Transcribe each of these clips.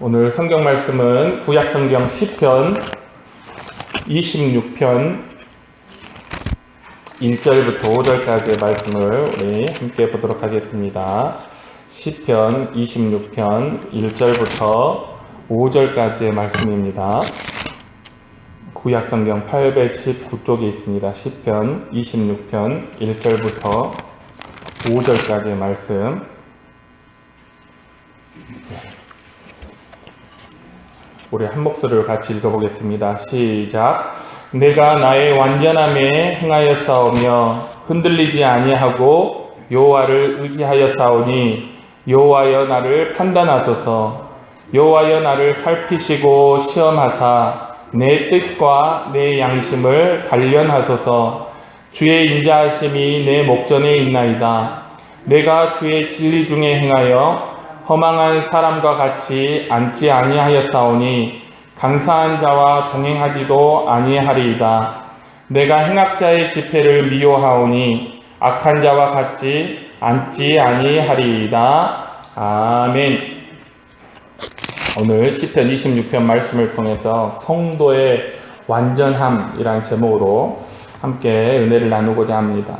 오늘 성경 말씀은 구약 성경 시편 26편 1절부터 5절까지의 말씀을 우리 함께 보도록 하겠습니다. 시편 26편 1절부터 5절까지의 말씀입니다. 구약 성경 819쪽에 있습니다. 시편 26편 1절부터 5절까지의 말씀. 우리 한 목소리로 같이 읽어보겠습니다. 시작. 내가 나의 완전함에 행하였사오며 흔들리지 아니하고 여호와를 의지하였사오니 여호와여 나를 판단하소서. 여호와여 나를 살피시고 시험하사 내 뜻과 내 양심을 단련하소서. 주의 인자하심이 내 목전에 있나이다. 내가 주의 진리 중에 행하여 허망한 사람과 같이 앉지 아니하였사오니 강사한 자와 동행하지도 아니하리이다. 내가 행악자의 집회를 미워하오니 악한 자와 같이 앉지 아니하리이다. 아멘. 오늘 시편 26편 말씀을 통해서 성도의 완전함이라는 제목으로 함께 은혜를 나누고자 합니다.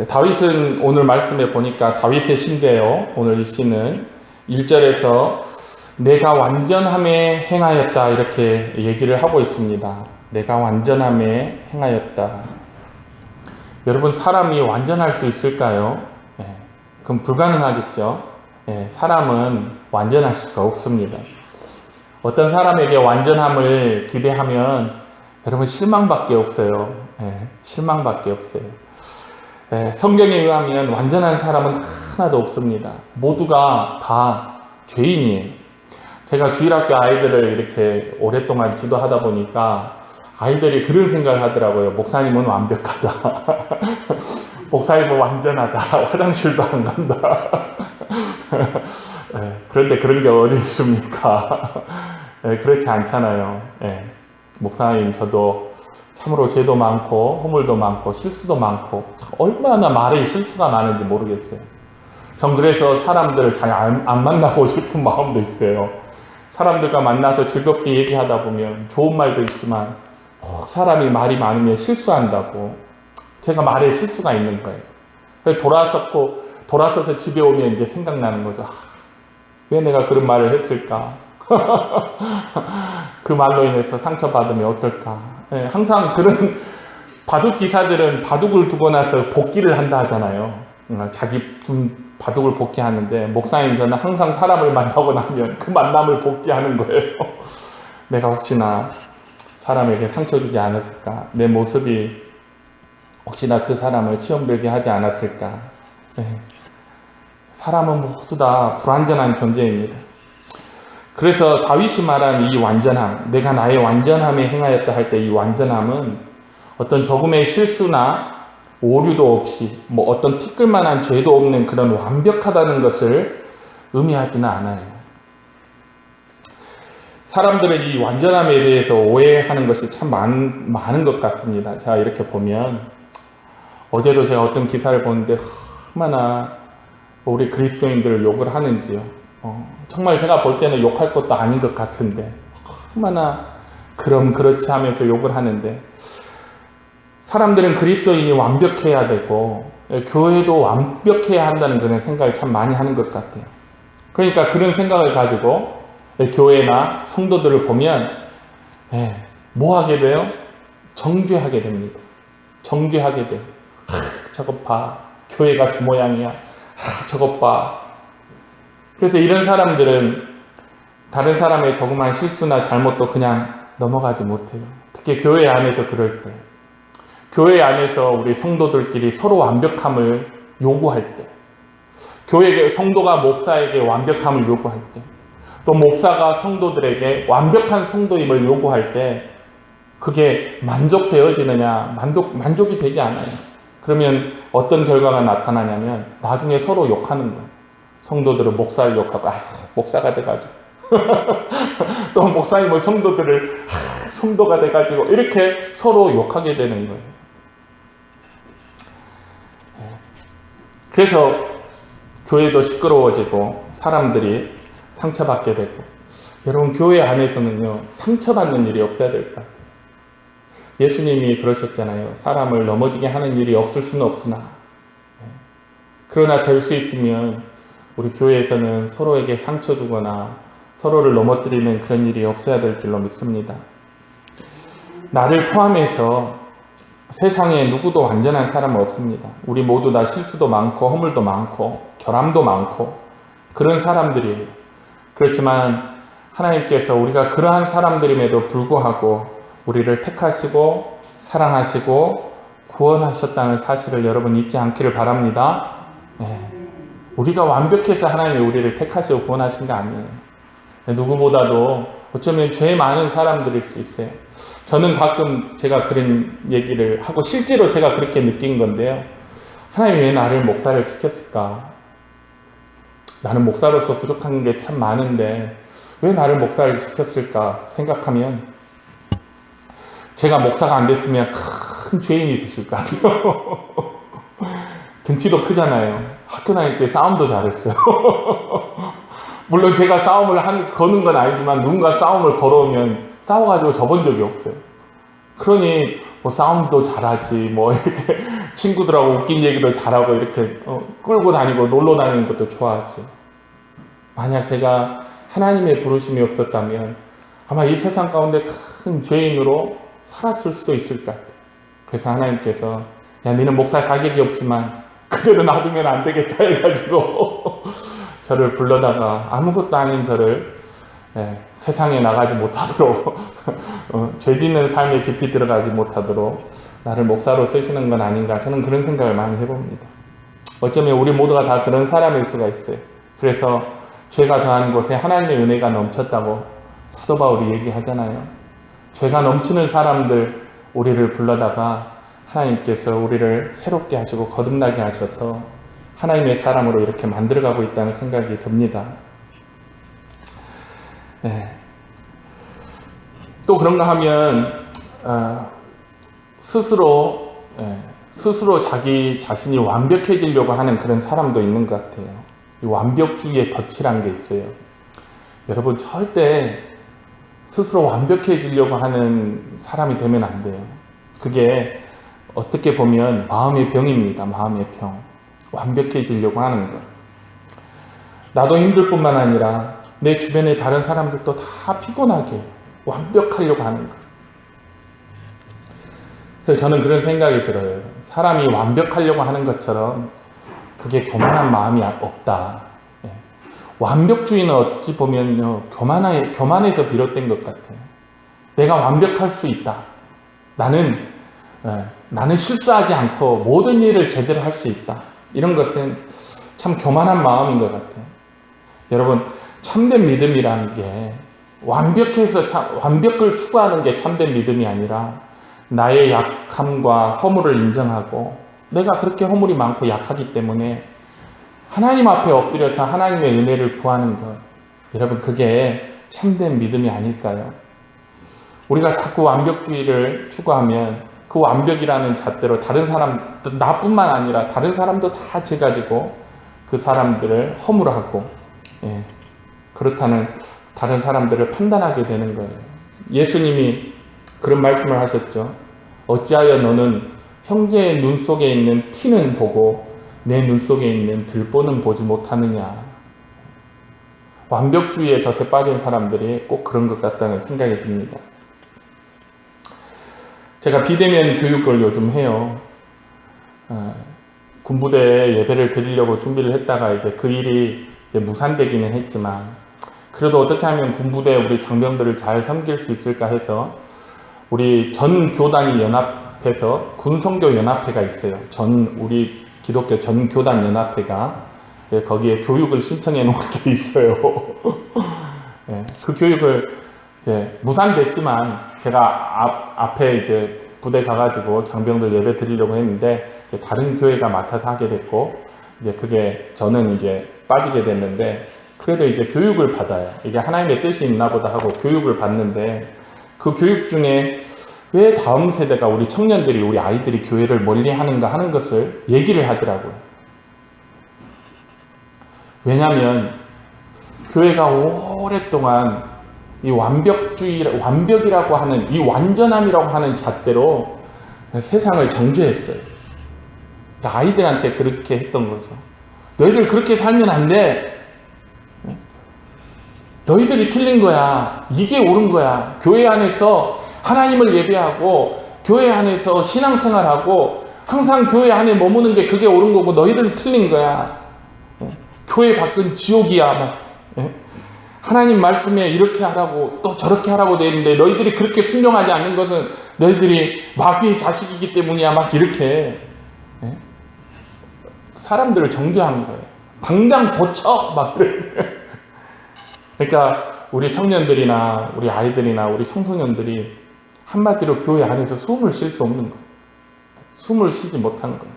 다윗은 오늘 말씀에 보니까 다윗의 시인데요. 오늘 이 시는 1절에서 내가 완전함에 행하였다 이렇게 얘기를 하고 있습니다. 내가 완전함에 행하였다. 여러분, 사람이 완전할 수 있을까요? 그럼 불가능하겠죠. 사람은 완전할 수가 없습니다. 어떤 사람에게 완전함을 기대하면 여러분 실망밖에 없어요. 실망밖에 없어요. 성경에 의하면 완전한 사람은 하나도 없습니다. 모두가 다 죄인이에요. 제가 주일학교 아이들을 이렇게 오랫동안 지도하다 보니까 아이들이 그런 생각을 하더라고요. 목사님은 완벽하다. 목사님은 완전하다. 화장실도 안 간다. 그런데 그런 게 어디 있습니까? 그렇지 않잖아요. 목사님 저도 참으로 죄도 많고 허물도 많고 실수도 많고 얼마나 말에 실수가 많은지 모르겠어요. 전 그래서 사람들을 잘 안 만나고 싶은 마음도 있어요. 사람들과 만나서 즐겁게 얘기하다 보면 좋은 말도 있지만 사람이 말이 많으면 실수한다고. 제가 말에 실수가 있는 거예요. 그래서 돌아서서 집에 오면 이제 생각나는 거죠. 왜 내가 그런 말을 했을까? 그 말로 인해서 상처받으면 어떨까? 항상 그런 바둑 기사들은 바둑을 두고 나서 복귀를 한다 하잖아요. 자기 바둑을 복귀하는데 목사님 저는 항상 사람을 만나고 나면 그 만남을 복귀하는 거예요. 내가 혹시나 사람에게 상처 주지 않았을까? 내 모습이 혹시나 그 사람을 치험 들게 하지 않았을까? 사람은 모두 다 불완전한 존재입니다. 그래서 다윗이 말한 이 완전함, 내가 나의 완전함에 행하였다 할 때 이 완전함은 어떤 조금의 실수나 오류도 없이 어떤 티끌만한 죄도 없는 그런 완벽하다는 것을 의미하지는 않아요. 사람들은 이 완전함에 대해서 오해하는 것이 참 많은 것 같습니다. 제가 이렇게 보면 어제도 제가 어떤 기사를 보는데 얼마나 우리 그리스도인들을 욕을 하는지요. 정말 제가 볼 때는 욕할 것도 아닌 것 같은데 얼마나 그렇지 하면서 욕을 하는데, 사람들은 그리스도인이 완벽해야 되고 교회도 완벽해야 한다는 그런 생각을 참 많이 하는 것 같아요. 그러니까 그런 생각을 가지고 교회나 성도들을 보면 뭐 하게 돼요? 정죄하게 됩니다. 정죄하게 돼요. 저것 봐, 교회가 저 모양이야. 저것 봐. 그래서 이런 사람들은 다른 사람의 조그만 실수나 잘못도 그냥 넘어가지 못해요. 특히 교회 안에서 그럴 때. 교회 안에서 우리 성도들끼리 서로 완벽함을 요구할 때, 교회 성도가 목사에게 완벽함을 요구할 때, 또 목사가 성도들에게 완벽한 성도임을 요구할 때 그게 만족되어지느냐? 만족이 되지 않아요. 그러면 어떤 결과가 나타나냐면 나중에 서로 욕하는 거예요. 성도들은 목사를 욕하고 목사가 돼가지고 또 목사님은 성도들을 성도가 돼가지고 이렇게 서로 욕하게 되는 거예요. 그래서 교회도 시끄러워지고 사람들이 상처받게 되고, 여러분 교회 안에서는요 상처받는 일이 없어야 될 것 같아요. 예수님이 그러셨잖아요. 사람을 넘어지게 하는 일이 없을 수는 없으나, 그러나 될 수 있으면 우리 교회에서는 서로에게 상처 주거나 서로를 넘어뜨리는 그런 일이 없어야 될 줄로 믿습니다. 나를 포함해서 세상에 누구도 완전한 사람은 없습니다. 우리 모두 다 실수도 많고 허물도 많고 결함도 많고 그런 사람들이에요. 그렇지만 하나님께서 우리가 그러한 사람들임에도 불구하고 우리를 택하시고 사랑하시고 구원하셨다는 사실을 여러분 잊지 않기를 바랍니다. 우리가 완벽해서 하나님이 우리를 택하시고 구원하신 게 아니에요. 누구보다도 어쩌면 죄 많은 사람들일 수 있어요. 저는 가끔 제가 그런 얘기를 하고 실제로 제가 그렇게 느낀 건데요. 하나님이 왜 나를 목사를 시켰을까? 나는 목사로서 부족한 게 참 많은데 왜 나를 목사를 시켰을까 생각하면 제가 목사가 안 됐으면 큰 죄인이 됐을 것 같아요. 등치도 크잖아요. 학교 다닐 때 싸움도 잘했어요. 물론 제가 싸움을 거는 건 아니지만 누군가 싸움을 걸어오면 싸워가지고 져본 적이 없어요. 그러니 뭐 싸움도 잘하지, 뭐 이렇게 친구들하고 웃긴 얘기도 잘하고 이렇게 끌고 다니고 놀러 다니는 것도 좋아하지. 만약 제가 하나님의 부르심이 없었다면 아마 이 세상 가운데 큰 죄인으로 살았을 수도 있을 것 같아요. 그래서 하나님께서 야, 너는 목사 자격이 없지만 그대로 놔두면 안 되겠다 해가지고 저를 불러다가 아무것도 아닌 저를 세상에 나가지 못하도록 죄 짓는 삶에 깊이 들어가지 못하도록 나를 목사로 쓰시는 건 아닌가, 저는 그런 생각을 많이 해봅니다. 어쩌면 우리 모두가 다 그런 사람일 수가 있어요. 그래서 죄가 더한 곳에 하나님의 은혜가 넘쳤다고 사도 바울이 얘기하잖아요. 죄가 넘치는 사람들 우리를 불러다가 하나님께서 우리를 새롭게 하시고 거듭나게 하셔서 하나님의 사람으로 이렇게 만들어가고 있다는 생각이 듭니다. 또 그런가 하면 스스로 자기 자신이 완벽해지려고 하는 그런 사람도 있는 것 같아요. 이 완벽주의에 덫이란 게 있어요. 여러분 절대 스스로 완벽해지려고 하는 사람이 되면 안 돼요. 그게 어떻게 보면 마음의 병입니다. 마음의 병. 완벽해지려고 하는 것. 나도 힘들 뿐만 아니라 내 주변의 다른 사람들도 다 피곤하게 완벽하려고 하는 것. 그래서 저는 그런 생각이 들어요. 사람이 완벽하려고 하는 것처럼 그게 교만한 마음이 없다. 완벽주의는 어찌 보면요, 교만에서 비롯된 것 같아요. 내가 완벽할 수 있다. 나는 실수하지 않고 모든 일을 제대로 할 수 있다. 이런 것은 참 교만한 마음인 것 같아요. 여러분, 참된 믿음이라는 게 완벽을 추구하는 게 참된 믿음이 아니라 나의 약함과 허물을 인정하고 내가 그렇게 허물이 많고 약하기 때문에 하나님 앞에 엎드려서 하나님의 은혜를 구하는 것. 여러분, 그게 참된 믿음이 아닐까요? 우리가 자꾸 완벽주의를 추구하면 그 완벽이라는 잣대로 다른 사람, 나뿐만 아니라 다른 사람도 다 재가지고 그 사람들을 허물하고, 그렇다는 다른 사람들을 판단하게 되는 거예요. 예수님이 그런 말씀을 하셨죠. 어찌하여 너는 형제의 눈 속에 있는 티는 보고 내 눈 속에 있는 들보는 보지 못하느냐. 완벽주의에 덫에 빠진 사람들이 꼭 그런 것 같다는 생각이 듭니다. 제가 비대면 교육을 요즘 해요. 군부대에 예배를 드리려고 준비를 했다가 이제 그 일이 이제 무산되기는 했지만, 그래도 어떻게 하면 군부대 우리 장병들을 잘 섬길 수 있을까 해서 우리 전 교단이 연합해서 군성교 연합회가 있어요. 우리 기독교 전 교단 연합회가 거기에 교육을 신청해 놓은 게 있어요. 그 교육을 이제 무산됐지만 제가 앞에 이제 부대 가가지고 장병들 예배 드리려고 했는데 다른 교회가 맡아서 하게 됐고, 이제 그게 저는 이제 빠지게 됐는데, 그래도 이제 교육을 받아요. 이게 하나님의 뜻이 있나 보다 하고 교육을 받는데, 그 교육 중에 왜 다음 세대가 우리 청년들이, 우리 아이들이 교회를 멀리 하는가 하는 것을 얘기를 하더라고요. 왜냐하면 교회가 오랫동안 이 완벽이라고 하는, 이 완전함이라고 하는 잣대로 세상을 정죄했어요. 아이들한테 그렇게 했던 거죠. 너희들 그렇게 살면 안 돼. 너희들이 틀린 거야. 이게 옳은 거야. 교회 안에서 하나님을 예배하고 교회 안에서 신앙생활하고 항상 교회 안에 머무는 게 그게 옳은 거고 너희들은 틀린 거야. 교회 밖은 지옥이야. 막. 하나님 말씀에 이렇게 하라고 또 저렇게 하라고 되어 있는데 너희들이 그렇게 순종하지 않는 것은 너희들이 마귀의 자식이기 때문이야. 막 이렇게 사람들을 정죄하는 거예요. 당장 고쳐! 막 그래. 그러니까 우리 청년들이나 우리 아이들이나 우리 청소년들이 한마디로 교회 안에서 숨을 쉴 수 없는 거예요. 숨을 쉬지 못하는 거예요.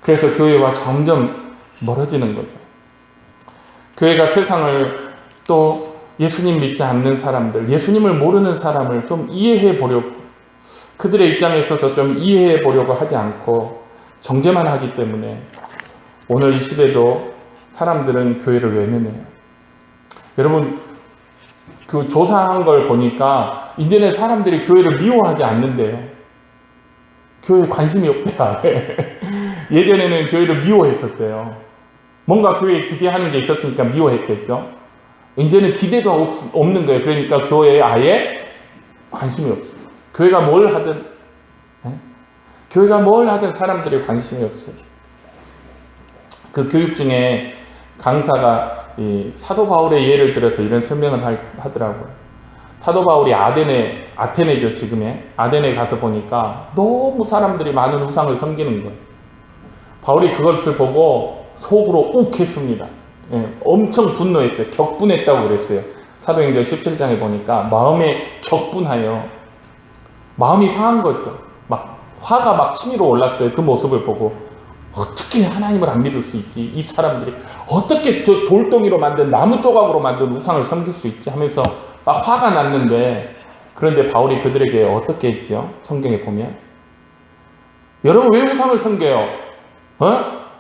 그래서 교회와 점점 멀어지는 거죠. 교회가 세상을 또 예수님 믿지 않는 사람들, 예수님을 모르는 사람을 좀 이해해 보려고, 그들의 입장에 있어서 좀 이해해 보려고 하지 않고 정죄만 하기 때문에 오늘 이 시대도 사람들은 교회를 외면해요. 여러분, 그 조사한 걸 보니까 이제는 사람들이 교회를 미워하지 않는데요. 교회에 관심이 없대요. 예전에는 교회를 미워했었어요. 뭔가 교회에 기대하는 게 있었으니까 미워했겠죠. 이제는 기대도 없는 거예요. 그러니까 교회에 아예 관심이 없어요. 교회가 뭘 하든, 교회가 뭘 하든 사람들이 관심이 없어요. 그 교육 중에 강사가 이 사도 바울의 예를 들어서 이런 설명을 하더라고요. 사도 바울이 아테네죠, 지금의. 아테네에 가서 보니까 너무 사람들이 많은 우상을 섬기는 거예요. 바울이 그것을 보고 속으로 욱했습니다. 엄청 분노했어요. 격분했다고 그랬어요. 사도행전 17장에 보니까 마음에 격분하여 마음이 상한 거죠. 막 화가 막 치밀어 올랐어요. 그 모습을 보고 어떻게 하나님을 안 믿을 수 있지? 이 사람들이 어떻게 저 돌덩이로 만든 나무 조각으로 만든 우상을 섬길 수 있지? 하면서 막 화가 났는데, 그런데 바울이 그들에게 어떻게 했지요? 성경에 보면 여러분 왜 우상을 섬겨요?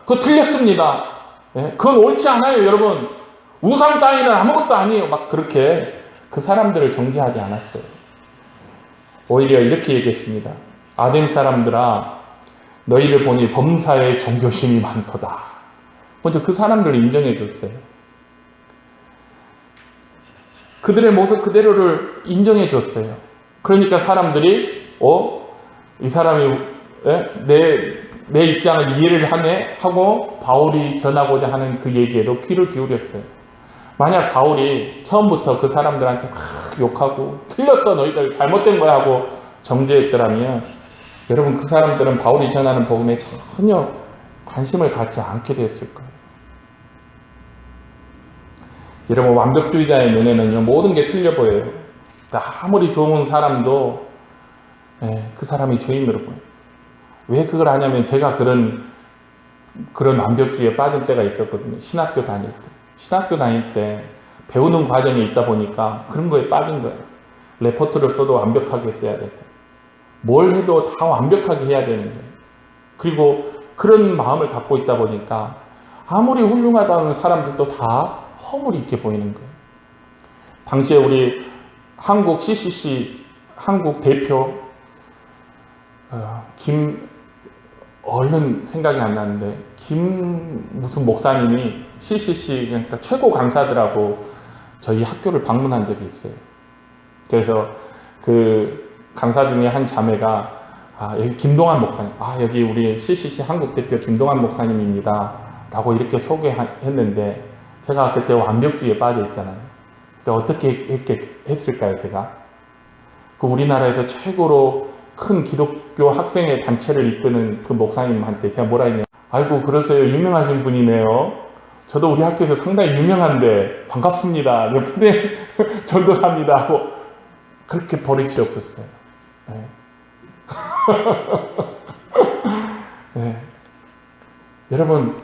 그거 틀렸습니다. 그건 옳지 않아요. 여러분 우상 따위는 아무것도 아니에요. 막 그렇게 그 사람들을 정죄하지 않았어요. 오히려 이렇게 얘기했습니다. 아덴 사람들아, 너희를 보니 범사에 종교심이 많도다. 먼저 그 사람들을 인정해 줬어요. 그들의 모습 그대로를 인정해 줬어요. 그러니까 사람들이 이 사람이 내 입장을 이해를 하네 하고 바울이 전하고자 하는 그 얘기에도 귀를 기울였어요. 만약 바울이 처음부터 그 사람들한테 막 욕하고 틀렸어 너희들 잘못된 거야 하고 정죄했더라면 여러분 그 사람들은 바울이 전하는 복음에 전혀 관심을 갖지 않게 됐을 거예요. 여러분 완벽주의자의 눈에는요 모든 게 틀려 보여요. 아무리 좋은 사람도 그 사람이 죄인으로 보여요. 왜 그걸 하냐면 제가 그런 완벽주의에 빠질 때가 있었거든요. 신학교 다닐 때 배우는 과정이 있다 보니까 그런 거에 빠진 거예요. 레포트를 써도 완벽하게 써야 되고 뭘 해도 다 완벽하게 해야 되는 거예요. 그리고 그런 마음을 갖고 있다 보니까 아무리 훌륭하다는 사람들도 다 허물이 있게 보이는 거예요. 당시에 우리 한국 CCC 한국 대표 얼른 생각이 안 나는데 무슨 목사님이 CCC 그러니까 최고 강사들하고 저희 학교를 방문한 적이 있어요. 그래서 그 강사 중에 한 자매가 여기 김동환 목사님, 여기 우리 CCC 한국 대표 김동환 목사님입니다 라고 이렇게 소개했는데 제가 그때 완벽주의에 빠져 있잖아요. 근데 어떻게 했을까요? 제가 그 우리나라에서 최고로 큰 기독교 학생의 단체를 이끄는 그 목사님한테 제가 뭐라 했냐, 아이고 그러세요, 유명하신 분이네요. 저도 우리 학교에서 상당히 유명한데 반갑습니다, 옆에 전도사입니다 하고 그렇게 버릇이 없었어요. 네. 네. 여러분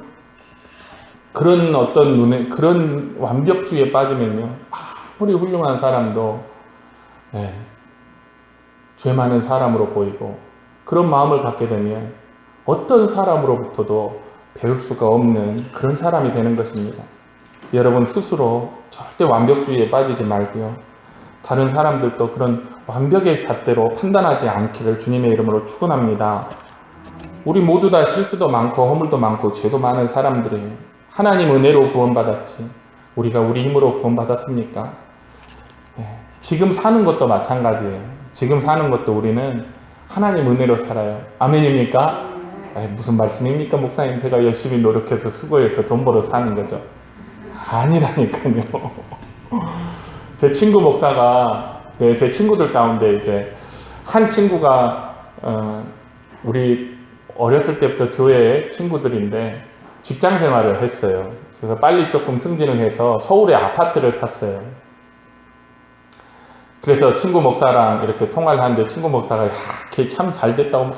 그런 그런 완벽주의에 빠지면요 아무리 훌륭한 사람도 죄 많은 사람으로 보이고 그런 마음을 갖게 되면 어떤 사람으로부터도 배울 수가 없는 그런 사람이 되는 것입니다. 여러분 스스로 절대 완벽주의에 빠지지 말고요. 다른 사람들도 그런 완벽의 잣대로 판단하지 않기를 주님의 이름으로 축원합니다. 우리 모두 다 실수도 많고 허물도 많고 죄도 많은 사람들이에요. 하나님 은혜로 구원받았지 우리가 우리 힘으로 구원받았습니까? 지금 사는 것도 마찬가지예요. 지금 사는 것도 우리는 하나님 은혜로 살아요. 아멘입니까? 무슨 말씀입니까 목사님? 제가 열심히 노력해서 수고해서 돈 벌어 사는 거죠. 아니라니까요. 제 친구 목사가 제 친구들 가운데 이제 한 친구가 우리 어렸을 때부터 교회 친구들인데 직장 생활을 했어요. 그래서 빨리 조금 승진을 해서 서울에 아파트를 샀어요. 그래서 친구 목사랑 이렇게 통화를 하는데 친구 목사가 야, 걔 참 잘 됐다고 막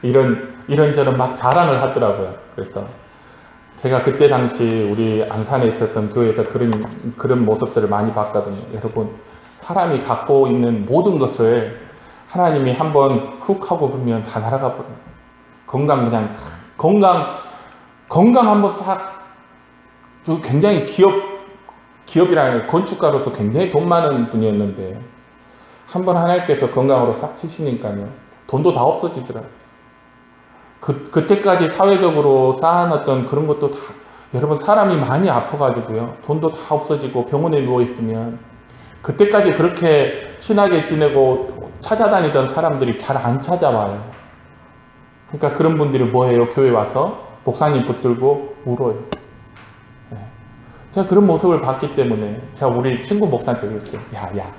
이런저런 막 자랑을 하더라고요. 그래서 제가 그때 당시 우리 안산에 있었던 교회에서 그런 모습들을 많이 봤거든요. 여러분, 사람이 갖고 있는 모든 것을 하나님이 한번 훅 하고 불면 다 날아가 버려요. 건강 그냥 건강 한번 싹, 굉장히 기업이라는 건축가로서 굉장히 돈 많은 분이었는데 한번 하나님께서 건강으로 싹 치시니까요. 돈도 다 없어지더라고요. 그때까지 사회적으로 쌓아놨던 그런 것도 다, 여러분 사람이 많이 아파가지고요. 돈도 다 없어지고 병원에 누워있으면 그때까지 그렇게 친하게 지내고 찾아다니던 사람들이 잘 안 찾아와요. 그러니까 그런 분들이 뭐해요? 교회 와서 목사님 붙들고 울어요. 제가 그런 모습을 봤기 때문에 제가 우리 친구 목사한테 그랬어요. 야,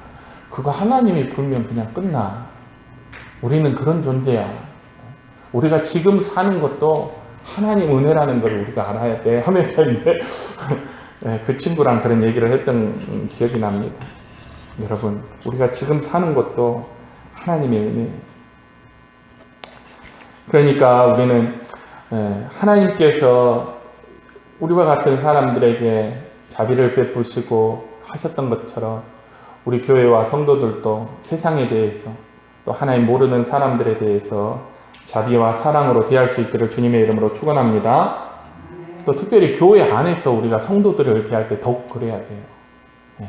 그거 하나님이 불면 그냥 끝나. 우리는 그런 존재야. 우리가 지금 사는 것도 하나님 은혜라는 걸 우리가 알아야 돼 하면서 이제 그 친구랑 그런 얘기를 했던 기억이 납니다. 여러분, 우리가 지금 사는 것도 하나님의 은혜. 그러니까 우리는 하나님께서 우리와 같은 사람들에게 자비를 베푸시고 하셨던 것처럼 우리 교회와 성도들도 세상에 대해서 또 하나님 모르는 사람들에 대해서 자비와 사랑으로 대할 수 있기를 주님의 이름으로 축원합니다. 또 특별히 교회 안에서 우리가 성도들을 대할 때 더욱 그래야 돼요.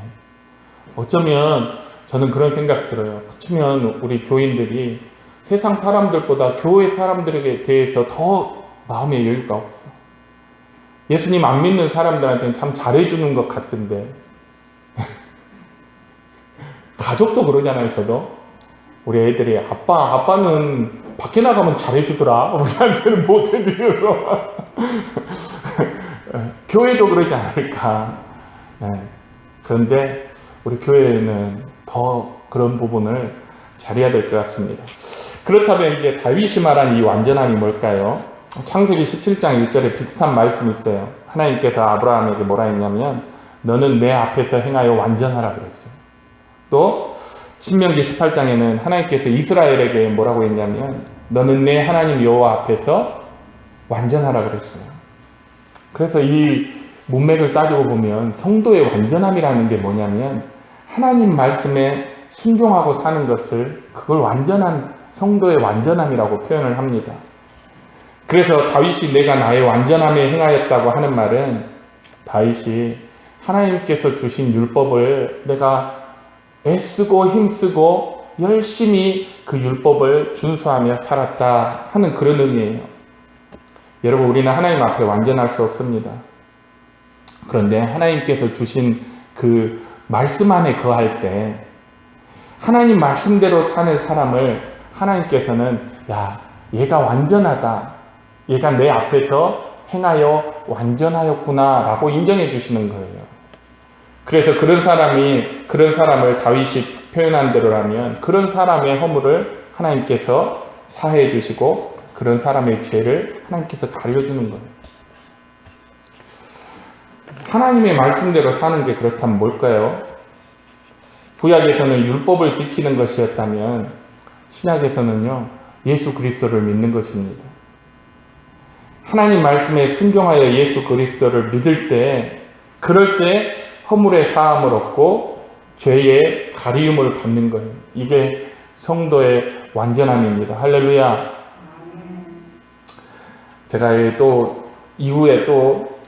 어쩌면 저는 그런 생각 들어요. 어쩌면 우리 교인들이 세상 사람들보다 교회 사람들에게 대해서 더 마음의 여유가 없어. 예수님 안 믿는 사람들한테는 참 잘해주는 것 같은데 가족도 그러잖아요. 저도 우리 애들이 아빠는 밖에 나가면 잘해주더라. 우리한테는 못해주셔서 교회도 그러지 않을까. 그런데 우리 교회는 더 그런 부분을 잘해야 될 것 같습니다. 그렇다면 이제 다윗이 말한 이 완전함이 뭘까요? 창세기 17장 1절에 비슷한 말씀이 있어요. 하나님께서 아브라함에게 뭐라 했냐면 너는 내 앞에서 행하여 완전하라 그랬어요. 또 신명기 18장에는 하나님께서 이스라엘에게 뭐라고 했냐면 너는 내 하나님 여호와 앞에서 완전하라 그랬어요. 그래서 이 문맥을 따지고 보면 성도의 완전함이라는 게 뭐냐면 하나님 말씀에 순종하고 사는 것을 그걸 완전한 성도의 완전함이라고 표현을 합니다. 그래서 다윗이 내가 나의 완전함에 행하였다고 하는 말은 다윗이 하나님께서 주신 율법을 내가 애쓰고 힘쓰고 열심히 그 율법을 준수하며 살았다 하는 그런 의미예요. 여러분, 우리는 하나님 앞에 완전할 수 없습니다. 그런데 하나님께서 주신 그 말씀 안에 거할 때 하나님 말씀대로 사는 사람을 하나님께서는 야, 얘가 완전하다. 얘가 내 앞에서 행하여 완전하였구나 라고 인정해 주시는 거예요. 그래서 그런 사람을 다윗이 표현한 대로라면 그런 사람의 허물을 하나님께서 사해 주시고 그런 사람의 죄를 하나님께서 가려주는 거예요. 하나님의 말씀대로 사는 게 그렇다면 뭘까요? 구약에서는 율법을 지키는 것이었다면 신약에서는요, 예수 그리스도를 믿는 것입니다. 하나님 말씀에 순종하여 예수 그리스도를 믿을 때, 그럴 때 허물의 사함을 얻고 죄의 가리움을 받는 거예요. 이게 성도의 완전함입니다. 할렐루야. 제가 또 이후에 또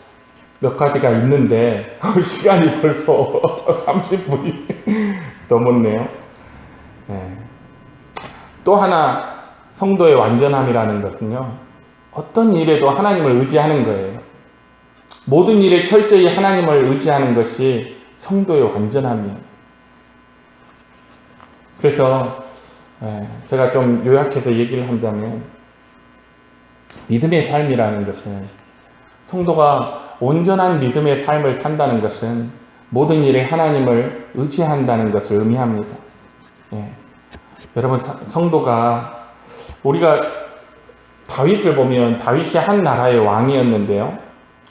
몇 가지가 있는데 시간이 벌써 30분이 넘었네요. 네. 또 하나 성도의 완전함이라는 것은요, 어떤 일에도 하나님을 의지하는 거예요. 모든 일에 철저히 하나님을 의지하는 것이 성도의 완전함이에요. 그래서 제가 좀 요약해서 얘기를 한다면, 믿음의 삶이라는 것은, 성도가 온전한 믿음의 삶을 산다는 것은 모든 일에 하나님을 의지한다는 것을 의미합니다. 여러분, 성도가, 우리가 다윗을 보면 다윗이 한 나라의 왕이었는데요,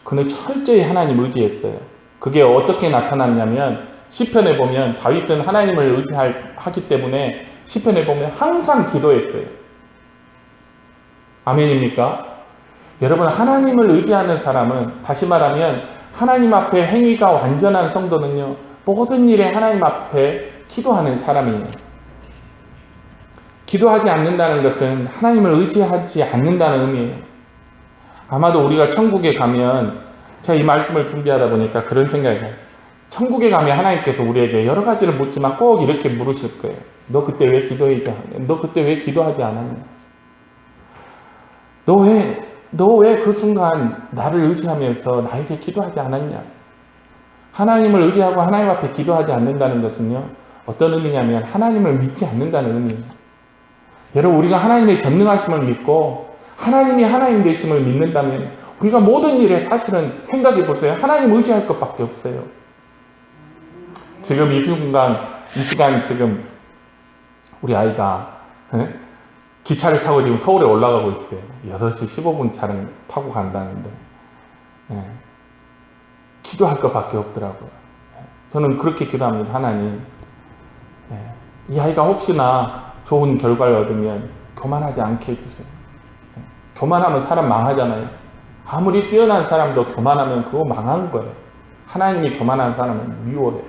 그는 철저히 하나님을 의지했어요. 그게 어떻게 나타났냐면, 시편에 보면 다윗은 하나님을 의지하기 때문에 시편에 보면 항상 기도했어요. 아멘입니까? 여러분, 하나님을 의지하는 사람은, 다시 말하면 하나님 앞에 행위가 완전한 성도는요, 모든 일에 하나님 앞에 기도하는 사람이에요. 기도하지 않는다는 것은 하나님을 의지하지 않는다는 의미예요. 아마도 우리가 천국에 가면, 제가 이 말씀을 준비하다 보니까 그런 생각이 나요. 천국에 가면 하나님께서 우리에게 여러 가지를 묻지만 꼭 이렇게 물으실 거예요. 너 그때 왜 기도하지 않았냐? 너 왜 그 순간 나를 의지하면서 나에게 기도하지 않았냐? 하나님을 의지하고 하나님 앞에 기도하지 않는다는 것은요, 어떤 의미냐면 하나님을 믿지 않는다는 의미예요. 여러분, 우리가 하나님의 전능하심을 믿고 하나님이 하나님 되심을 믿는다면 우리가 모든 일에 사실은 생각해 보세요. 하나님 의지할 것밖에 없어요. 지금 이 시간 지금 우리 아이가 기차를 타고 지금 서울에 올라가고 있어요. 6시 15분 차를 타고 간다는데 기도할 것밖에 없더라고요. 저는 그렇게 기도합니다. 하나님, 이 아이가 혹시나 좋은 결과를 얻으면 교만하지 않게 해주세요. 교만하면 사람 망하잖아요. 아무리 뛰어난 사람도 교만하면 그거 망한 거예요. 하나님이 교만한 사람은 미워해요.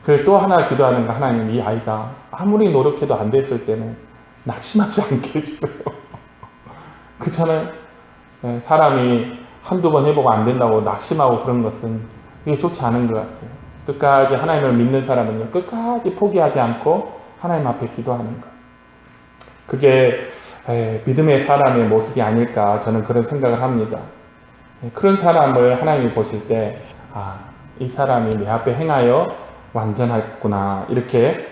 그래서 또 하나 기도하는 거, 하나님, 이 아이가 아무리 노력해도 안 됐을 때는 낙심하지 않게 해주세요. 그렇잖아요. 사람이 한두 번 해보고 안 된다고 낙심하고 그런 것은 이게 좋지 않은 것 같아요. 끝까지 하나님을 믿는 사람은요, 끝까지 포기하지 않고 하나님 앞에 기도하는 것. 그게 믿음의 사람의 모습이 아닐까, 저는 그런 생각을 합니다. 그런 사람을 하나님이 보실 때, 이 사람이 내 앞에 행하여 완전했구나, 이렇게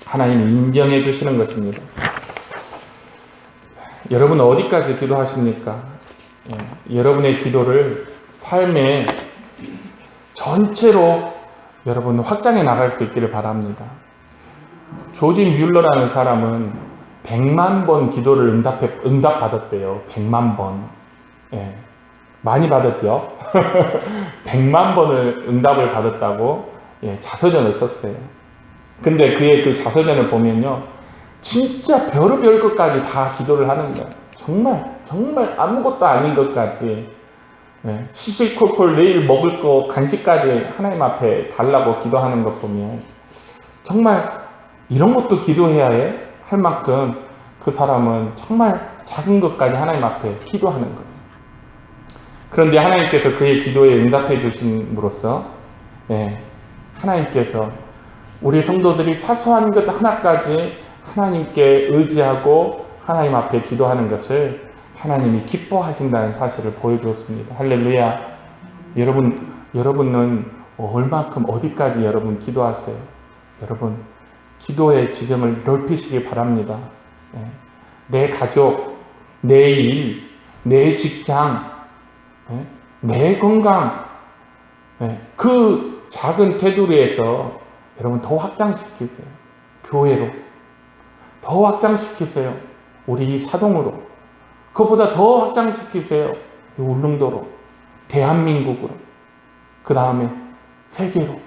하나님이 인정해 주시는 것입니다. 여러분, 어디까지 기도하십니까? 여러분의 기도를 삶의 전체로 여러분 확장해 나갈 수 있기를 바랍니다. 조지 뮬러라는 사람은 100만 번 기도를 응답받았대요. 100만 번. 많이 받았죠? 100만 번을 응답을 받았다고 자서전을 썼어요. 근데 그의 그 자서전을 보면요, 진짜 별의별 것까지 다 기도를 하는 거예요. 정말 아무것도 아닌 것까지, 시시콜콜 내일 먹을 거 간식까지 하나님 앞에 달라고 기도하는 것 보면 정말 이런 것도 기도해야 할 만큼 그 사람은 정말 작은 것까지 하나님 앞에 기도하는 거예요. 그런데 하나님께서 그의 기도에 응답해 주심으로써 하나님께서 우리 성도들이 사소한 것 하나까지 하나님께 의지하고 하나님 앞에 기도하는 것을 하나님이 기뻐하신다는 사실을 보여주었습니다. 할렐루야. 여러분은 얼마큼 어디까지 여러분 기도하세요? 여러분, 기도의 지경을 넓히시기 바랍니다. 내 가족, 내 일, 내 직장, 내 건강, 그 작은 테두리에서 여러분 더 확장시키세요. 교회로 더 확장시키세요. 우리 이 사동으로, 그것보다 더 확장시키세요. 이 울릉도로, 대한민국으로, 그 다음에 세계로.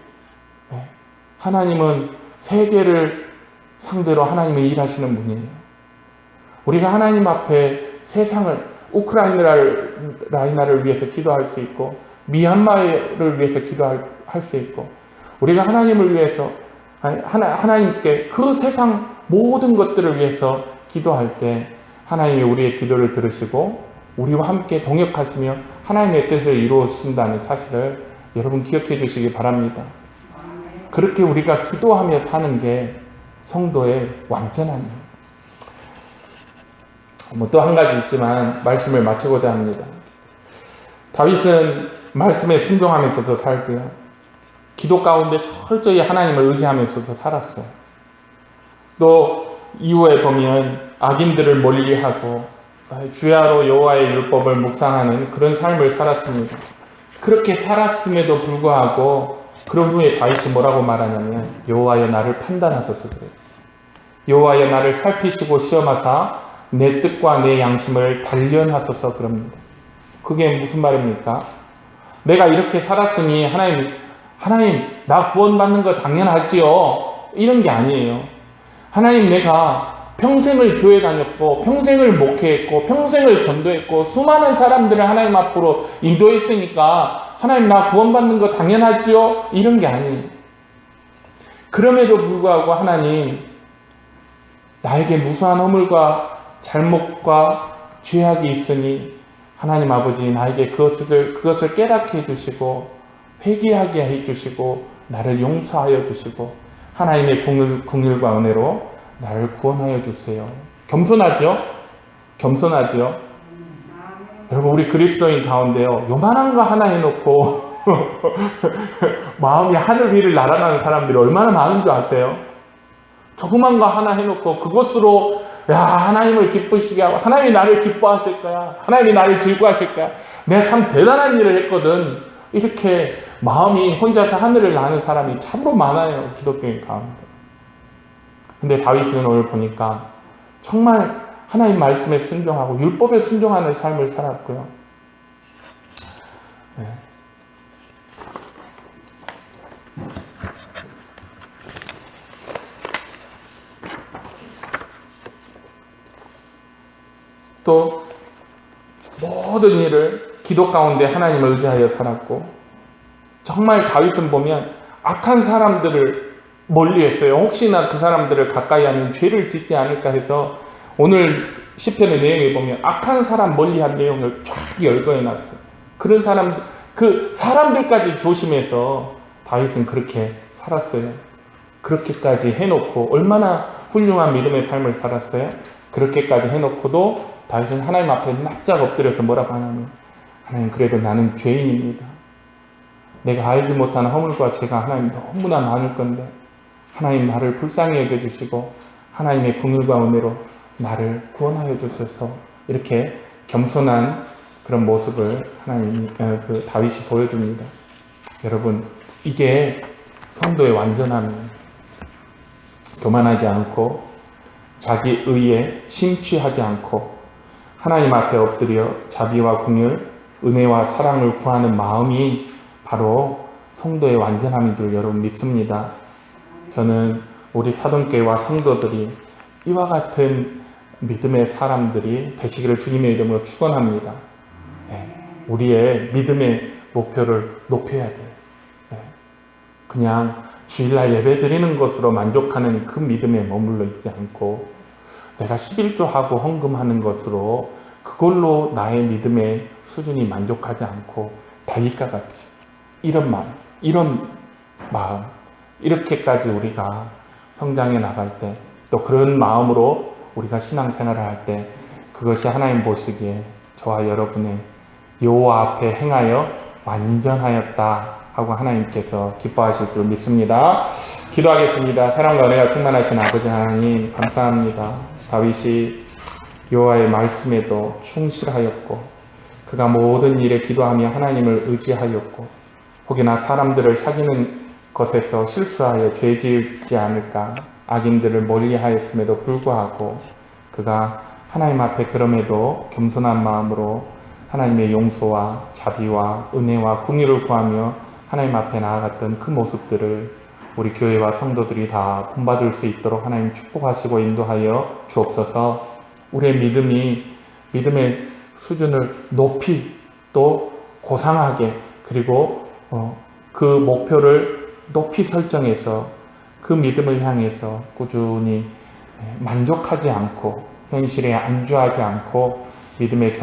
하나님은 세계를 상대로 하나님이 일하시는 분이에요. 우리가 하나님 앞에 세상을, 우크라이나를 위해서 기도할 수 있고, 미얀마를 위해서 기도할 수 있고, 우리가 하나님을 위해서, 하나님께 그 세상 모든 것들을 위해서 기도할 때 하나님이 우리의 기도를 들으시고 우리와 함께 동역하시며 하나님의 뜻을 이루신다는 사실을 여러분 기억해 주시기 바랍니다. 그렇게 우리가 기도하며 사는 게 성도의 완전함이에요. 또 한 가지 있지만 말씀을 마치고자 합니다. 다윗은 말씀에 순종하면서도 살고요. 기도 가운데 철저히 하나님을 의지하면서도 살았어요. 또 이후에 보면 악인들을 멀리하고 주야로 여호와의 율법을 묵상하는 그런 삶을 살았습니다. 그렇게 살았음에도 불구하고 그런 후에 다윗이 뭐라고 말하냐면 여호와여 나를 판단하소서 그래요. 여호와여 나를 살피시고 시험하사 내 뜻과 내 양심을 단련하소서 그럽니다. 그게 무슨 말입니까? 내가 이렇게 살았으니 하나님 나 구원받는 거 당연하지요. 이런 게 아니에요. 하나님 내가 평생을 교회 다녔고 평생을 목회했고 평생을 전도했고 수많은 사람들을 하나님 앞으로 인도했으니까 하나님 나 구원받는 거 당연하지요. 이런 게 아니에요. 그럼에도 불구하고 하나님 나에게 무수한 허물과 잘못과 죄악이 있으니 하나님 아버지 나에게 그것을 깨닫게 해주시고 회개하게 해주시고 나를 용서하여 주시고 하나님의 긍휼과 은혜로 나를 구원하여 주세요. 겸손하죠? 겸손하죠? 여러분 우리 그리스도인 가운데요 요만한 거 하나 해놓고 마음이 하늘 위를 날아가는 사람들이 얼마나 많은 줄 아세요? 조그만 거 하나 해놓고 그것으로 하나님을 기쁘시게 하고 하나님이 나를 기뻐하실 거야. 하나님이 나를 즐거워하실 거야. 내가 참 대단한 일을 했거든. 이렇게 마음이 혼자서 하늘을 나는 사람이 참으로 많아요. 기독교인 가운데. 근데 다윗은 오늘 보니까 정말 하나님 말씀에 순종하고 율법에 순종하는 삶을 살았고요. 네. 또 모든 일을 기도 가운데 하나님을 의지하여 살았고 정말 다윗은 보면 악한 사람들을 멀리했어요. 혹시나 그 사람들을 가까이 하면 죄를 짓지 않을까 해서 오늘 시편의 내용에 보면 악한 사람 멀리한 내용을 쫙 열거해놨어요. 그런 그 사람들까지 조심해서 다윗은 그렇게 살았어요. 그렇게까지 해놓고 얼마나 훌륭한 믿음의 삶을 살았어요. 그렇게까지 해놓고도 다윗은 하나님 앞에 납작 엎드려서 뭐라고 하냐면 하나님 그래도 나는 죄인입니다. 내가 알지 못하는 허물과 죄가 하나님 너무나 많을 건데 하나님 나를 불쌍히 여겨주시고 하나님의 긍휼과 은혜로 나를 구원하여 주셔서 이렇게 겸손한 그런 모습을 다윗이 보여줍니다. 여러분 이게 성도의 완전함이에요. 교만하지 않고 자기 의에 심취하지 않고 하나님 앞에 엎드려 자비와 긍휼, 은혜와 사랑을 구하는 마음이 바로 성도의 완전함인 줄 여러분 믿습니다. 저는 우리 사돈교회와 성도들이 이와 같은 믿음의 사람들이 되시기를 주님의 이름으로 축원합니다. 우리의 믿음의 목표를 높여야 돼요. 그냥 주일날 예배 드리는 것으로 만족하는 그 믿음에 머물러 있지 않고 내가 11조하고 헌금하는 것으로 그걸로 나의 믿음의 수준이 만족하지 않고 다윗과 같이 이런 마음 이렇게까지 우리가 성장해 나갈 때 또 그런 마음으로 우리가 신앙생활을 할 때 그것이 하나님 보시기에 저와 여러분의 여호와 앞에 행하여 완전하였다 하고 하나님께서 기뻐하실 줄 믿습니다. 기도하겠습니다. 사랑과 은혜가 충만하신 아버지 하나님 감사합니다. 다윗이 여호와의 말씀에도 충실하였고 그가 모든 일에 기도하며 하나님을 의지하였고 혹여나 사람들을 사귀는 것에서 실수하여 죄 지을지 않을까 악인들을 멀리하였음에도 불구하고 그가 하나님 앞에 그럼에도 겸손한 마음으로 하나님의 용서와 자비와 은혜와 긍휼을 구하며 하나님 앞에 나아갔던 그 모습들을 우리 교회와 성도들이 다 본받을 수 있도록 하나님 축복하시고 인도하여 주옵소서. 우리의 믿음의 수준을 높이 또 고상하게 그리고 그 목표를 높이 설정해서 그 믿음을 향해서 꾸준히 만족하지 않고 현실에 안주하지 않고 믿음의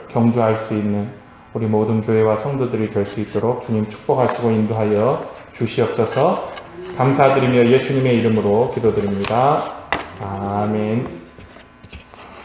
경주할 수 있는 우리 모든 교회와 성도들이 될 수 있도록 주님 축복하시고 인도하여 주시옵소서. 감사드리며 예수님의 이름으로 기도드립니다. 아멘.